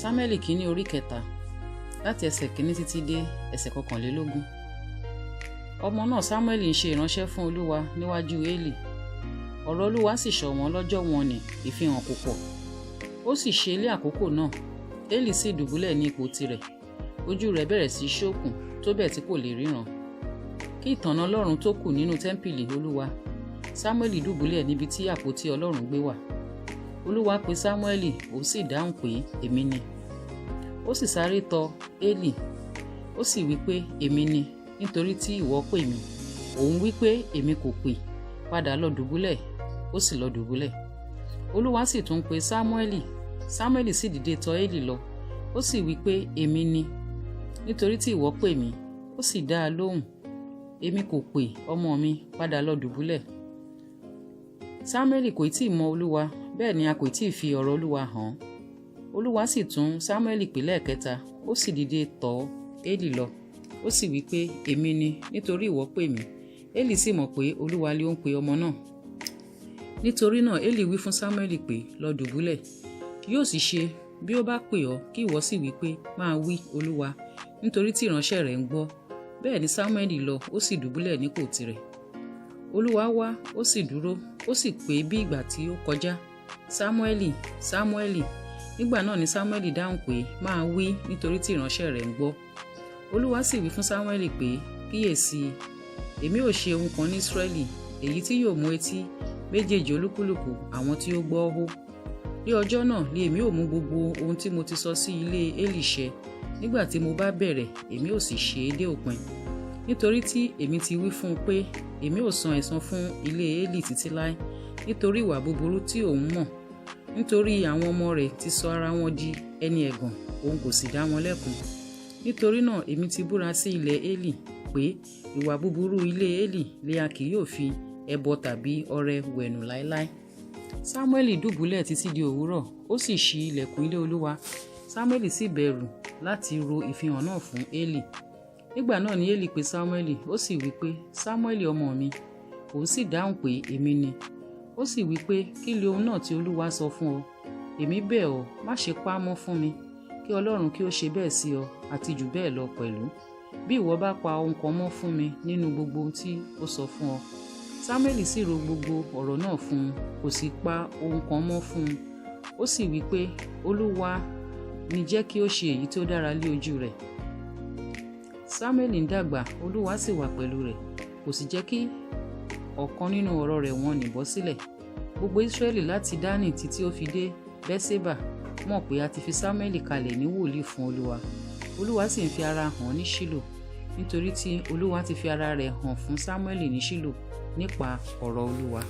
Sámúẹ́lì Kini orí kẹta láti ẹsẹ̀ kìíní títí dé ẹsẹ̀ 21. Ọmọ náà Sámúẹ́lì ń ṣe ìránṣẹ́ fún Olúwa níwájú Élì. Ọ̀rọ̀ Olúwa sì ṣọ̀wọ́n lọ́jọ́ wọn ní ìfihàn púpọ̀. Ó sì ṣe lé àkókò náà, Élì sì dùbúlẹ̀ ní ipò tirẹ̀. Ojú rẹ̀ bẹ̀rẹ̀ sí ṣókùn tó bẹ́ẹ̀ tí kò lè ríran. Kí ìtànná Ọlọ́run tó kù nínú tẹ́ḿpìlì Olúwa, Sámúẹ́lì dùbúlẹ̀ níbi tí àpótí Ọlọ́run gbé wà. Olúwa pe Sámúẹ́lì, ó sì dáhùn pé, èmi ni. Ó sì sáré tọ̀ Élì, ó sì wí pé, èmi ni, nítorí tí ìwọ pè mí. Òun wí pé, èmi kò pè, padà lọ dùbúlẹ̀, ó sì lọ dùbúlẹ̀. Olúwa sì tún pe Sámúẹ́lì, Sámúẹ́lì sì dìde tọ̀ Élì lọ, ó sì wí pé, èmi ni, nítorí tí ìwọ pè mí. Ó sì dá a lóhùn, èmi kò pè, ọmọ mi, padà lọ dùbúlẹ̀. Sámúẹ́lì kò tíì mọ Olúwa, bẹ́ẹ̀ ni a kò tíì fi ọ̀rọ̀ Olúwa hàn. Olúwa sì tún Sámúẹ́lì pè lẹ́ẹ̀kẹta, ó sì dìde tọ̀ Élì lọ, ó sì wí pé, èmi ni, nítorí ìwọ pè mí. Élì sì mọ̀ pé Olúwa lé ó ń pe ọmọ náà. Nítorí náà Élì wí fún Sámúẹ́lì pé, lọ dùbúlẹ̀. Yóò sì ṣe, bí ó bá pè ọ́, kí ìwọ sì wí pé, máa wí Olúwa, nítorí tí ìránṣẹ́ rẹ̀ ń gbọ́. Bẹ́ẹ̀ ni Sámúẹ́lì lọ, ó sì dùbúlẹ̀ nípò tirẹ̀. Olúwa wá, ó sì dúró, ó sì pè bí ìgbà tí ó kọjá, Sámúẹ́lì, Sámúẹ́lì. Nígbà náà ni Sámúẹ́lì dáhùn pé, máa wí, nítorí tí ìránṣẹ́ rẹ̀ ń gbọ́. Olúwa sì wí fún Sámúẹ́lì pé, kíyèsí, èmi ò ṣe ohun kan ní Ísírẹ́lì, èyí tí yóò mú etí méjèèjì olúkúlùkù àwọn tí ó gbọ́ hó. Ní ọjọ́ náà ni èmi ò mú gbogbo ohun tí mo ti sọ sí ilé Élì ṣẹ. Nígbà tí mo bá bẹ̀rẹ̀, èmi ò sì ṣe é dé òpin. Nítorí tí èmi ti wí fún un pé, èmi ò san ẹ̀san fún ilé Élì títí láé, nítorí ìwà búburú tí òun mọ̀. Nítorí àwọn ọmọ rẹ̀ ti sọ ara wọn di ẹni ẹ̀gàn, òun kò sì dá wọn lẹ́kun. Nítorí náà èmi ti búra sí ilé Élì pé ìwà búburú ilé Élì lé a kì yóò fi ẹbọ tàbí ọrẹ wẹ̀nù láéláé. Sámúẹ́lì dùbúlẹ̀ títí di òwúrọ̀, ó sì ṣí ilẹ̀kùn ilé Olúwa. Sámúẹ́lì sì bẹ̀rù láti ro ìfihàn náà fún Élì. Nígbà náà ni Élì pe Sámúẹ́lì, ó sì wí pé, Sámúẹ́lì ọmọ mi. Òun sì dáhùn pé, èmi ni. Ó sì wí pé, kí ni ohun náà tí Olúwa sọ fún ọ? Èmi bẹ̀ ọ́, má ṣe pa á mọ́ fún mi, kí Ọlọ́run kí ó ṣe bẹ́ẹ̀ sí ọ, àti jù bẹ́ẹ̀ lọ pẹ̀lú. Bí ìwọ bá pa ohun kan mọ́ fún mi nínú gbogbo ohun tí ó sọ fún ọ. Sámúẹ́lì sì ro gbogbo ọ̀rọ̀ náà fún un, kò sì pa ohun kan mọ́ fún un. Ó sì wí pé, Olúwa ní jẹ́ kí ó ṣe èyí tí ó dára lé ojú rẹ̀. Sámúẹ́lì ń dàgbà, Olúwa sì wà pẹ̀lú rẹ̀, kò sì jẹ́ kí ọ̀kan nínú ọ̀rọ̀ rẹ̀ wọ́n nìbọ́ sílẹ̀. Gbogbo Ísírẹ́lì láti Dánì títí ó fi dé Bẹ́ṣébà mọ̀ pé a ti fi Sámúẹ́lì kalẹ̀ ní wòlíì fún Olúwa. Olúwa sì ń fi ara hàn ní Ṣílò, nítorí tí Olúwa ti fi ara rẹ̀ hàn fún Sámúẹ́lì ní Ṣílò nípa ọ̀rọ̀ Olúwa.